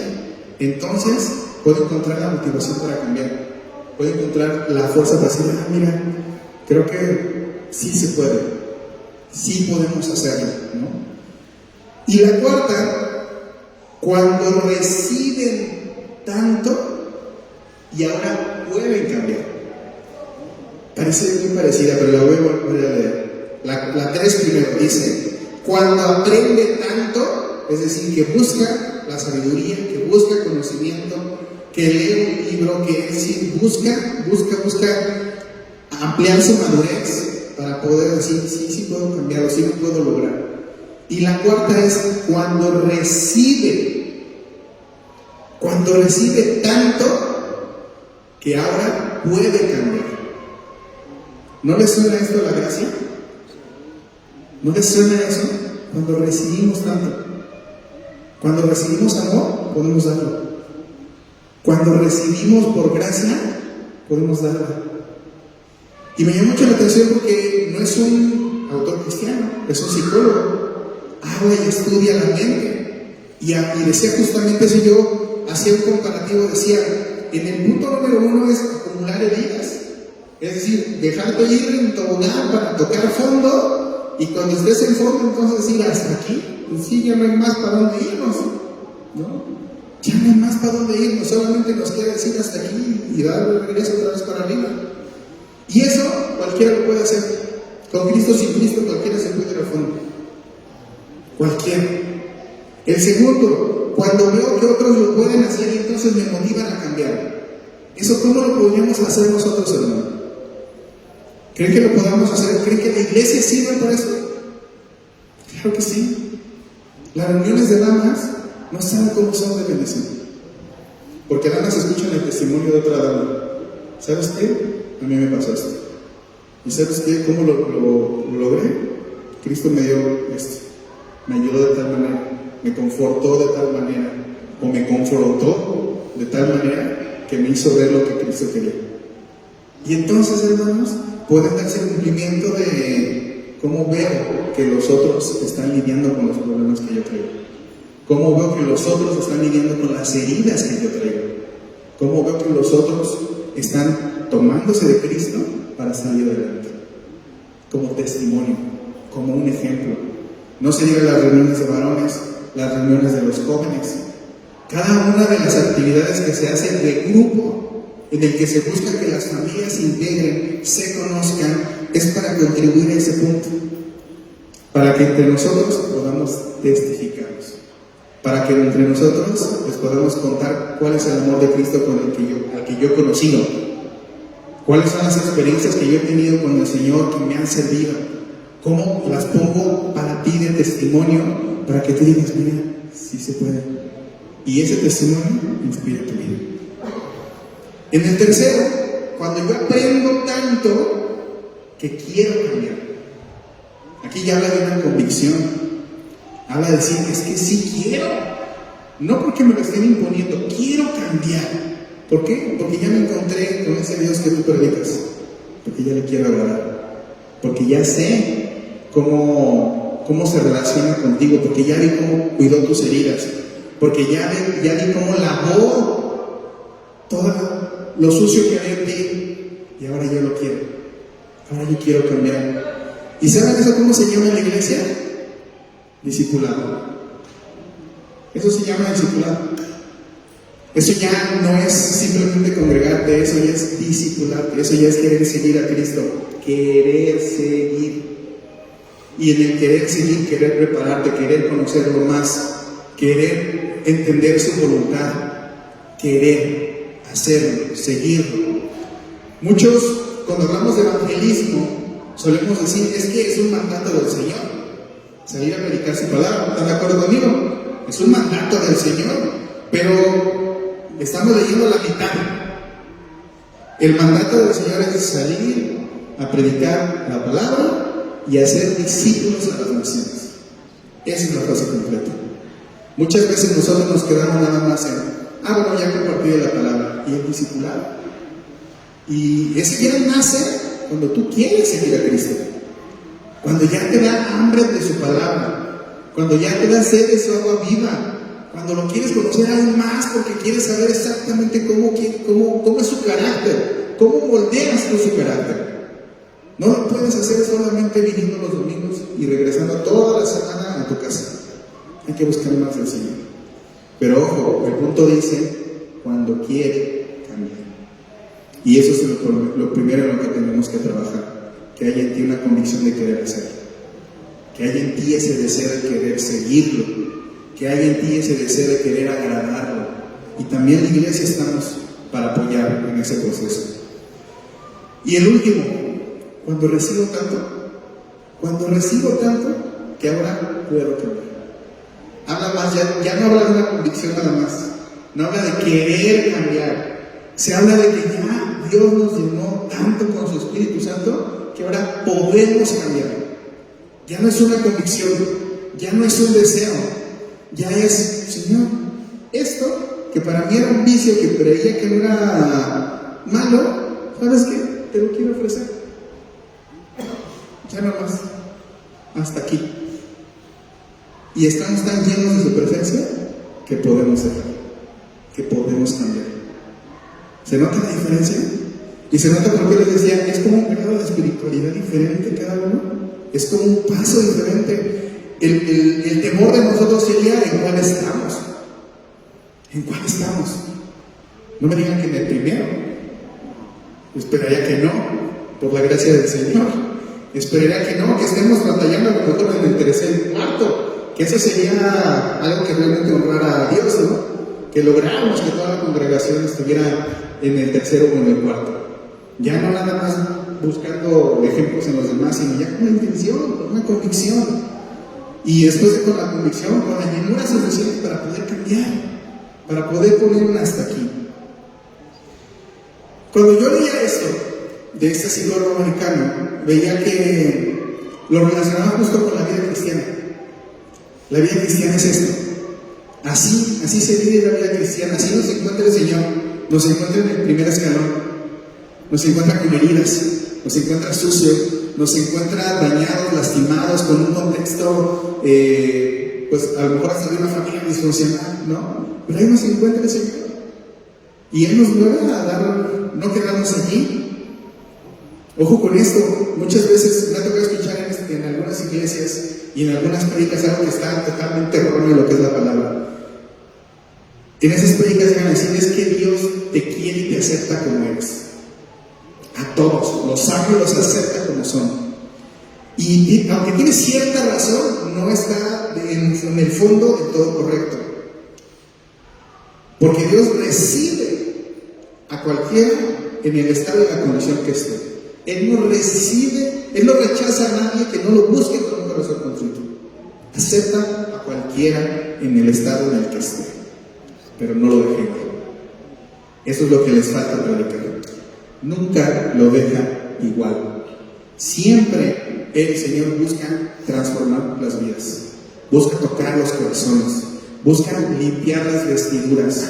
entonces puedo encontrar la motivación para cambiar. Puedo encontrar la fuerza para decir, mira, creo que sí se puede, sí podemos hacerlo, ¿no? Y la cuarta, cuando reciben tanto y ahora pueden cambiar. Parece muy parecida, pero la voy a volver a leer. La 3 primero dice, cuando aprende tanto, es decir, que busca la sabiduría, que busca conocimiento, que lee un libro, que es decir, busca ampliar su madurez para poder decir, sí puedo cambiarlo, sí lo puedo lograr. Y la cuarta es cuando recibe tanto que ahora puede cambiar. ¿No les suena esto a la gracia? ¿No les suena eso? Cuando recibimos tanto. Cuando recibimos amor, podemos darlo. Cuando recibimos por gracia, podemos darla. Y me llama mucho la atención porque no es un autor cristiano, es un psicólogo. Habla y estudia la mente. Y decía justamente eso, yo hacía un comparativo, decía, en el punto número 1 es acumular heridas. Es decir, dejarte ir en tobogán para tocar fondo, y cuando estés en fondo, entonces decir, hasta aquí, pues sí, ya no hay más para dónde irnos, ¿no? Ya no hay más para dónde irnos, solamente nos queda decir hasta aquí y dar el regreso otra vez para arriba. Y eso cualquiera lo puede hacer. Con Cristo, sin Cristo, cualquiera se puede ir al fondo. Cualquiera. El segundo, cuando veo que otros lo pueden hacer y entonces me motivan a cambiar. ¿Eso cómo lo podríamos hacer nosotros, hermano? ¿Creen que lo podamos hacer? ¿Creen que la iglesia sirve para eso? Claro que sí. Las reuniones de damas no saben cómo son de bendición. Porque damas escuchan el testimonio de otra dama. ¿Sabes qué? A mí me pasó esto. ¿Y sabes qué? ¿Cómo lo logré? Cristo me dio esto. Me ayudó de tal manera. Me confortó de tal manera. O me confrontó de tal manera que me hizo ver lo que Cristo quería. Y entonces, hermanos, pueden darse el cumplimiento de cómo veo que los otros están lidiando con los problemas que yo traigo. Cómo veo que los otros están lidiando con las heridas que yo traigo. Cómo veo que los otros están tomándose de Cristo para salir adelante. Como testimonio, como un ejemplo. No se diga las reuniones de varones, las reuniones de los jóvenes. Cada una de las actividades que se hacen de grupo, en el que se busca que las familias se integren, se conozcan, es para contribuir a ese punto. Para que entre nosotros podamos testificar. Para que entre nosotros les podamos contar cuál es el amor de Cristo al que yo he conocido. Cuáles son las experiencias que yo he tenido con el Señor que me han servido. Cómo las pongo para ti de testimonio, para que tú digas, mira, sí se puede. Y ese testimonio inspira tu vida. En el tercero, cuando yo aprendo tanto que quiero cambiar. Aquí ya habla de una convicción. Habla de decir, es que sí quiero. No porque me lo estén imponiendo, quiero cambiar. ¿Por qué? Porque ya me encontré con ese Dios que tú predicas. Porque ya le quiero agradar. Porque ya sé cómo se relaciona contigo. Porque ya vi cómo cuidó tus heridas. Porque ya vi cómo lavó todo lo sucio que había en ti. Y ahora yo lo quiero. Ahora yo quiero cambiar. ¿Y saben eso cómo se llama en la iglesia? Discipulado. Eso se llama discipulado. Eso ya no es simplemente congregarte, eso ya es discipularte, eso ya es querer seguir a Cristo, querer seguir. Y en el querer seguir, querer prepararte, querer conocerlo más, querer entender su voluntad, querer hacerlo, seguirlo. Muchos, cuando hablamos de evangelismo, solemos decir, es que es un mandato del Señor. Salir a predicar su palabra, ¿están de acuerdo conmigo? Es un mandato del Señor, pero estamos leyendo la mitad. El mandato del Señor es salir a predicar la palabra y hacer discípulos a las naciones. Esa es la frase completa. Muchas veces nosotros nos quedamos nada más en, bueno, ya compartí la palabra, y el discipulado. Y ese ya nace cuando tú quieres seguir a Cristo, cuando ya te da hambre de su palabra, cuando ya te da sed de su agua viva, cuando lo quieres conocer aún más porque quieres saber exactamente cómo es su carácter, cómo moldeas tú su carácter. No lo puedes hacer solamente viniendo los domingos y regresando toda la semana a tu casa. Hay que buscar más del Señor. Pero ojo, el punto dice, cuando quiere cambiar. Y eso es lo primero en lo que tenemos que trabajar. Que haya en ti una convicción de querer hacer. Que haya en ti ese deseo de querer seguirlo. Que haya en ti ese deseo de querer agradarlo. Y también la iglesia estamos para apoyar en ese proceso. Y el último, cuando recibo tanto que ahora puedo cambiar. Habla más, ya no habla de una convicción nada más, no habla de querer cambiar, se habla de que ya Dios nos llenó tanto con su Espíritu Santo que ahora podemos cambiar. Ya no es una convicción, ya no es un deseo, ya es, Señor, esto que para mí era un vicio, que creía que no era malo, ¿sabes qué? Te lo quiero ofrecer. Ya no más, hasta aquí. Y estamos tan llenos de su presencia que podemos dejar, que podemos cambiar. ¿Se nota la diferencia? Y se nota porque les decía, es como un grado de espiritualidad diferente cada uno, es como un paso diferente. El temor de nosotros sería en cuál estamos. ¿En cuál estamos? No me digan que en el primero. Esperaría que no, por la gracia del Señor. Esperaría que no, que estemos batallando a lo mejor en el tercer y cuarto. Que eso sería algo que realmente honrara a Dios, ¿no? Que lográramos que toda la congregación estuviera en el tercero o en el cuarto. Ya no nada más buscando ejemplos en los demás, sino ya con una intención, con una convicción. Y después de con la convicción, con la llenura suficiente para poder cambiar, para poder poner un hasta aquí. Cuando yo leía esto, de este psicólogo americano, veía que lo relacionaba justo con la vida cristiana. La vida cristiana es esto. Así se vive la vida cristiana. Así nos encuentra el Señor. Nos encuentra en el primer escalón. Nos encuentra con heridas. Nos encuentra sucios. Nos encuentra dañados, lastimados, con un contexto, pues a lo mejor hasta de una familia disfuncional, ¿no? Pero ahí nos encuentra el Señor. Y Él nos mueve a no quedarnos allí. Ojo con esto. Muchas veces me ha tocado escuchar en algunas iglesias y en algunas predicas algo que está totalmente erróneo en lo que es la palabra. En esas predicas llegan a decir, es que Dios te quiere y te acepta como eres. A todos, los ama y los acepta como son. Y aunque tiene cierta razón, no está en el fondo de todo correcto. Porque Dios recibe a cualquiera en el estado y la condición que esté. Él no rechaza a nadie que no lo busque con un corazón contrito. Acepta a cualquiera en el estado en el que esté, pero no lo deja igual. Eso es lo que les falta predicar. Nunca lo deja igual. Siempre el Señor busca transformar las vidas, busca tocar los corazones, busca limpiar las vestiduras.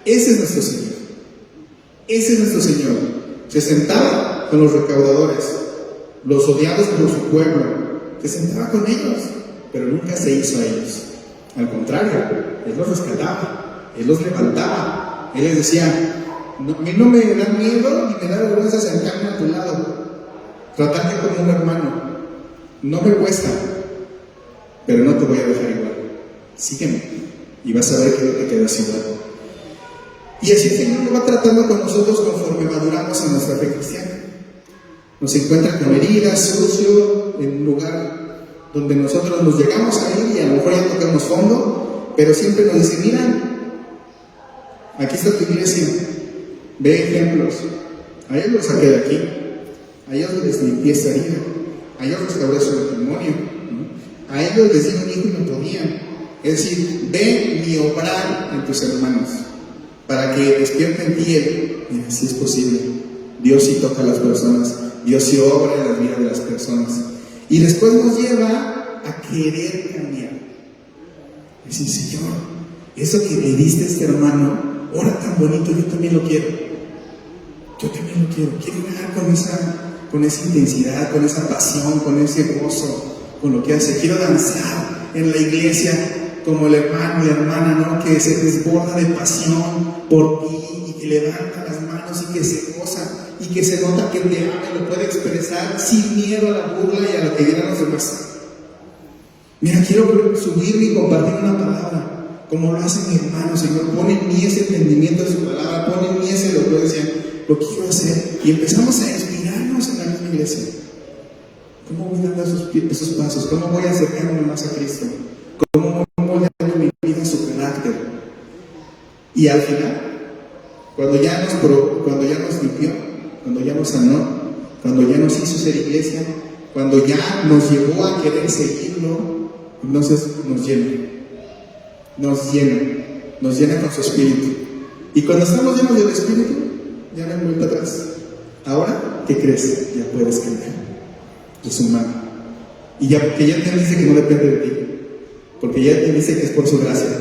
Ese es nuestro Señor. Ese es nuestro Señor. Se sentaba con los recaudadores, los odiados por su pueblo, se sentaba con ellos, pero nunca se hizo a ellos. Al contrario, Él los rescataba, Él los levantaba. Él les decía, a mí no me da miedo ni me da vergüenza sentarme a tu lado, tratarte como un hermano. No me cuesta, pero no te voy a dejar igual. Sígueme y vas a ver que no te quedas igual. Y así el Señor lo va tratando con nosotros conforme maduramos en nuestra fe cristiana. Nos encuentra con heridas, sucio, en un lugar donde nosotros nos llegamos a ir y a lo mejor ya tocamos fondo, pero siempre nos dice, mira, aquí está tu iglesia, ve ejemplos. A ellos los saqué de aquí, a ellos les limpié esta herida, a ellos restauré su matrimonio, ¿no? A ellos les di un hijo y no podían. Es decir, ve mi obrar en tus hermanos, para que despierten en ti el, mira, si es posible, Dios sí toca a las personas, Dios sí obra en la vida de las personas. Y después nos lleva a querer cambiar. Decir, Señor, eso que le diste a este hermano, ahora tan bonito, yo también lo quiero. Yo también lo quiero. Quiero orar con esa intensidad, con esa pasión, con ese gozo, con lo que hace. Quiero danzar en la iglesia como el hermano y la hermana, ¿no? Que se desborda de pasión por ti y que levanta las manos y que se goza y que se nota que te ama y lo puede expresar sin miedo a la burla y a lo que dirán los demás. Mira, quiero subirme y compartir una palabra como lo hace mi hermano. Señor, pon en mí ese entendimiento de su palabra, pon en mí esa elocuencia, lo quiero hacer. Y empezamos a inspirarnos en la misma iglesia. ¿Cómo voy dando esos pasos? ¿Cómo voy acercándome más a Cristo? ¿Cómo voy dando mi vida su carácter? Y al final, cuando ya nos limpió, cuando ya nos sanó, cuando ya nos hizo ser iglesia, cuando ya nos llevó a querer seguirlo, entonces nos llena con su espíritu. Y cuando estamos llenos del espíritu, ya no hay vuelta atrás. Ahora, ¿qué crees? Ya puedes cambiar. Es humano. Y ya, porque ya te dice que no depende de ti, porque ya te dice que es por su gracia,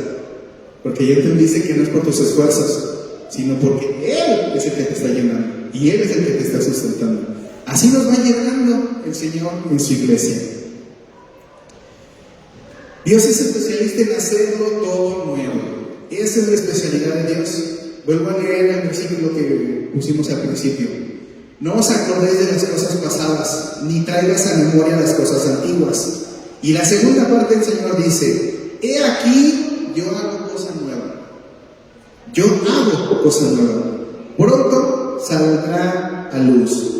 porque ya te dice que no es por tus esfuerzos, sino porque Él es el que te está llenando y Él es el que te está sustentando. Así nos va llenando el Señor en su iglesia. Dios es especialista en hacerlo todo nuevo. Esa es la especialidad de Dios. Vuelvo a leer el versículo que pusimos al principio. No os acordéis de las cosas pasadas, ni traigas a memoria las cosas antiguas. Y la segunda parte del Señor dice: he aquí, yo hago cosa nueva. Yo hago cosa nueva. Pronto saldrá a luz.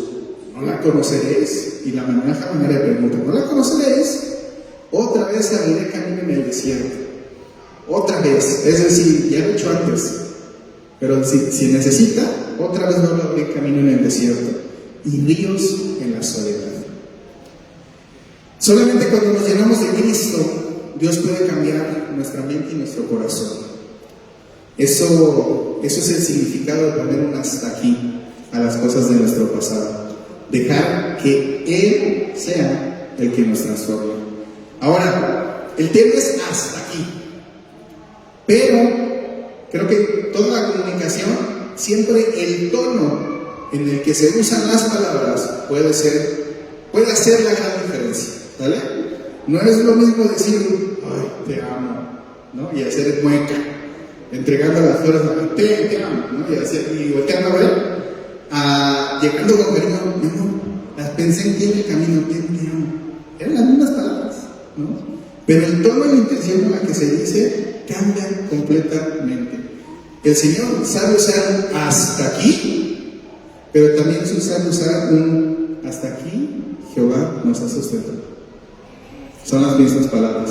¿No la conoceréis? Y la manera de preguntar: ¿no la conoceréis? Otra vez abriré camino en el desierto. Otra vez, es decir, ya lo he hecho antes, pero si necesita, otra vez vuelvo a abrir camino en el desierto y ríos en la soledad. Solamente cuando nos llenamos de Cristo, Dios puede cambiar nuestra mente y nuestro corazón. Eso es el significado de poner un hasta aquí a las cosas de nuestro pasado. Dejar que Él sea el que nos transforme. Ahora, el tema es hasta aquí. Pero creo que toda la comunicación, siempre el tono en el que se usan las palabras puede hacer la gran diferencia, ¿vale? No es lo mismo decir, ay, te amo, ¿no? Y hacer mueca, entregando las flores, te amo, ¿no? Y volteando a ver, llegando con cariño, mi amor, las pensé en ti en el camino, te amo. Eran las mismas palabras, ¿no? Pero el tono y la intención con la que se dice cambia completamente. El Señor sabe usar hasta aquí, pero también sabe usar un hasta aquí, Jehová nos ha sustentado. Son las mismas palabras,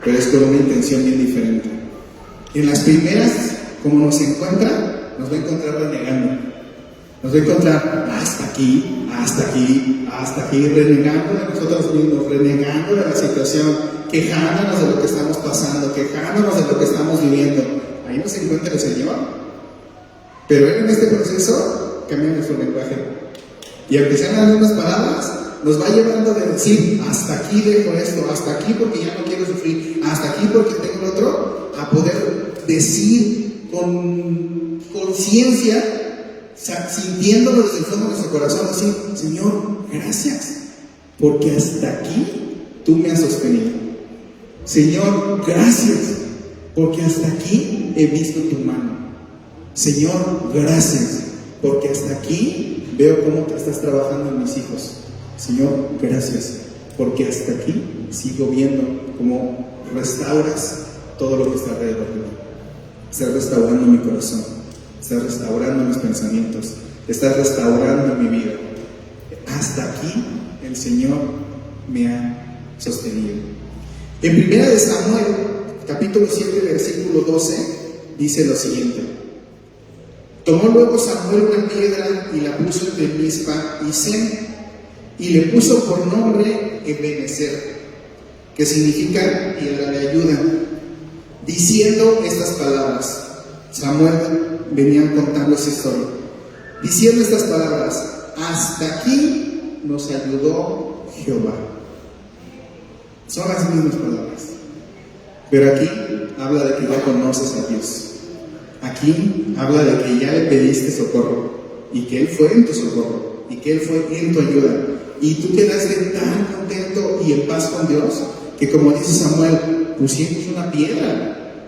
pero es con una intención bien diferente. En las primeras, como nos encuentra, nos va a encontrar renegando. Nos va a encontrar hasta aquí, renegando de nosotros mismos, renegando de la situación, quejándonos de lo que estamos pasando, quejándonos de lo que estamos viviendo. Ahí nos encuentra el Señor. Pero Él en este proceso cambia nuestro lenguaje. Y aunque sean las mismas palabras, nos va llevando de decir, hasta aquí dejo esto, hasta aquí porque ya no quiero sufrir, hasta aquí porque tengo el otro, a poder decir con conciencia, sintiéndolo desde el fondo de nuestro corazón, decir, Señor, gracias, porque hasta aquí tú me has sostenido. Señor, gracias, porque hasta aquí he visto tu mano. Señor, gracias, porque hasta aquí veo cómo te estás trabajando en mis hijos. Señor, gracias, porque hasta aquí sigo viendo cómo restauras todo lo que está alrededor de mí. Estás restaurando mi corazón, estás restaurando mis pensamientos, estás restaurando mi vida. Hasta aquí el Señor me ha sostenido. En 1 de Samuel, capítulo 7, versículo 12, dice lo siguiente: tomó luego Samuel una piedra y la puso entre Mizpa y Sem, y le puso por nombre Ebenezer, que significa piedra de ayuda, diciendo estas palabras. Samuel venía contando esa historia. diciendo estas palabras: hasta aquí nos ayudó Jehová. Son las mismas palabras, pero aquí habla de que ya conoces a Dios. Aquí habla de que ya le pediste socorro y que Él fue en tu socorro y que Él fue en tu ayuda, y tú quedaste tan contento y en paz con Dios que, como dice Samuel, pusimos una piedra.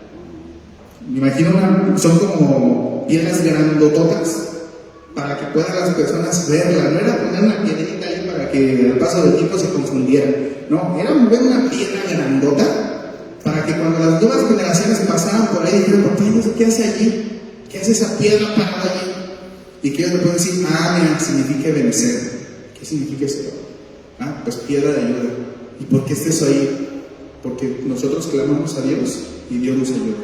Me imagino son como piedras grandototas para que puedan las personas verla. No era poner una piedrita ahí para que al paso del tiempo se confundieran, no, era mover una piedra grandota para que cuando las nuevas generaciones pasaban por ahí dijeran: papá, ¿y eso qué hace allí? ¿Qué hace esa piedra parada allí? Y que ellos le pueden decir: mira, significa vencer. ¿Qué significa esto? Pues piedra de ayuda. ¿Y por qué está eso ahí? Porque nosotros clamamos a Dios y Dios nos ayuda.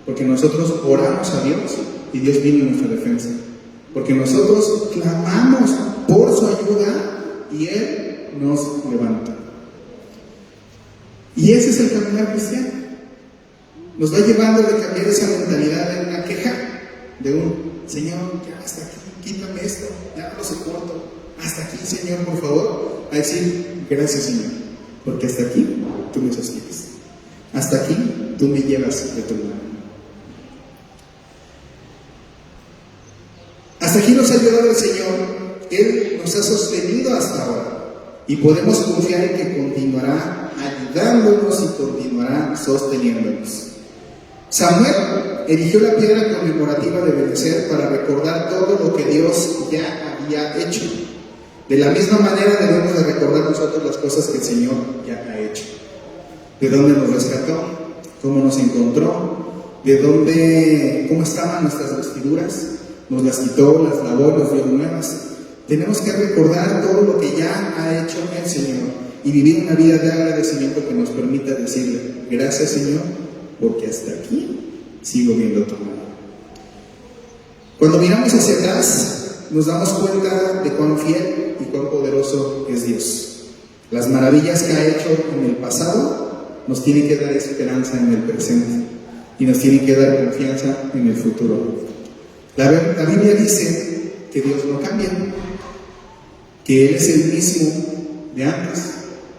Porque nosotros oramos a Dios y Dios viene en nuestra defensa. Porque nosotros clamamos por su ayuda y Él nos levanta. Y ese es el caminar cristiano. Nos va llevando de cambiar esa mentalidad de una queja, de un: Señor, ya hasta aquí, quítame esto, ya no lo soporto, hasta aquí, Señor, por favor, a decir: gracias, Señor, porque hasta aquí tú me sostienes, hasta aquí tú me llevas de tu mano. Hasta aquí nos ha ayudado el Señor. Él nos ha sostenido hasta ahora y podemos confiar en que continuará ayudándonos y continuará sosteniéndonos. Samuel erigió la piedra conmemorativa de Benecer para recordar todo lo que Dios ya había hecho. De la misma manera debemos de recordar nosotros las cosas que el Señor ya ha hecho. De dónde nos rescató, cómo nos encontró, cómo estaban nuestras vestiduras, nos las quitó, las lavó, nos dio nuevas. Tenemos que recordar todo lo que ya ha hecho el Señor y vivir una vida de agradecimiento que nos permita decirle: gracias, Señor, porque hasta aquí sigo viendo tu mano. Cuando miramos hacia atrás, nos damos cuenta de cuán fiel y cuán poderoso es Dios. Las maravillas que ha hecho en el pasado nos tienen que dar esperanza en el presente y nos tienen que dar confianza en el futuro. La Biblia dice que Dios no cambia, que Él es el mismo de antes,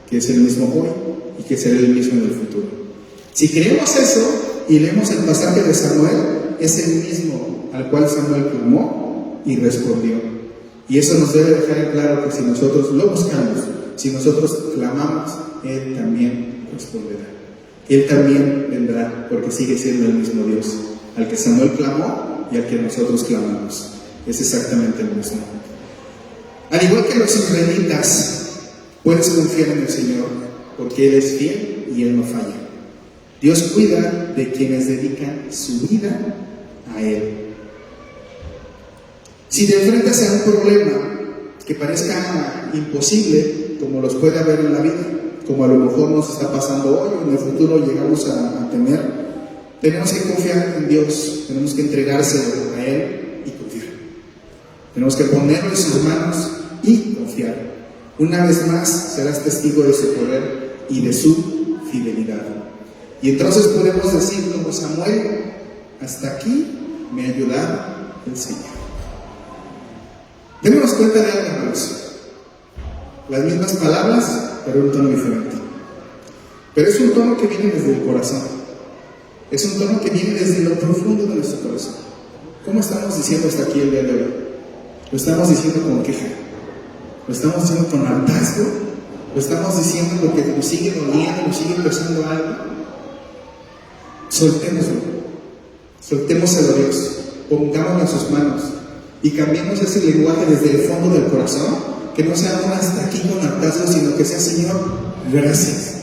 que es el mismo hoy y que será el mismo en el futuro. Si creemos eso y leemos el pasaje de Samuel, es el mismo al cual Samuel clamó y respondió. Y eso nos debe dejar en claro que si nosotros lo buscamos, si nosotros clamamos, Él también responderá. Él también vendrá, porque sigue siendo el mismo Dios al que Samuel clamó y al que nosotros clamamos. Es exactamente el mismo. Al igual que los israelitas, puedes confiar en el Señor, porque Él es fiel y Él no falla. Dios cuida de quienes dedican su vida a Él. Si te enfrentas a un problema que parezca imposible, como los puede haber en la vida, como a lo mejor nos está pasando hoy o en el futuro llegamos a tener, tenemos que confiar en Dios, tenemos que entregárselo a Él y confiar. Tenemos que ponerlo en sus manos y confiar. Una vez más serás testigo de su poder y de su fidelidad. Y entonces podemos decir como Samuel: hasta aquí me ha ayudado el Señor. Démonos cuenta de algo, hermanos. Las mismas palabras, pero un tono diferente. Pero es un tono que viene desde el corazón. Es un tono que viene desde lo profundo de nuestro corazón. ¿Cómo estamos diciendo hasta aquí el día de hoy? ¿Lo estamos diciendo con queja? ¿Lo estamos diciendo con hartazgo? ¿Lo estamos diciendo porque nos sigue doliendo, nos sigue pesando algo? Soltémoslo. Soltémoselo a Dios. Pongámoslo en sus manos. Y cambiemos ese lenguaje desde el fondo del corazón, que no sea un hasta aquí con hartazgo, sino que sea: Señor, gracias.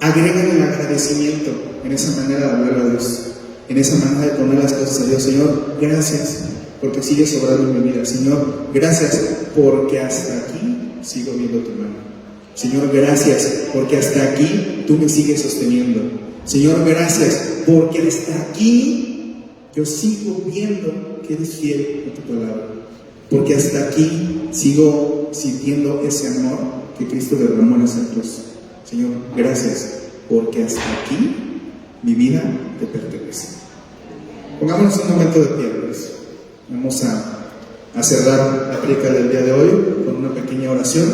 Agrégale el agradecimiento en esa manera de hablar a Dios, en esa manera de poner las cosas a Dios. Señor, gracias porque sigues obrando en mi vida. Señor, gracias porque hasta aquí sigo viendo tu mano. Señor, gracias porque hasta aquí tú me sigues sosteniendo. Señor, gracias porque hasta aquí yo sigo viendo que eres fiel a tu palabra, porque hasta aquí sigo sintiendo ese amor que Cristo derramó en esa cruz. Señor, gracias, porque hasta aquí mi vida te pertenece. Pongámonos un momento de pie, pues. Vamos a a cerrar la prédica del día de hoy con una pequeña oración.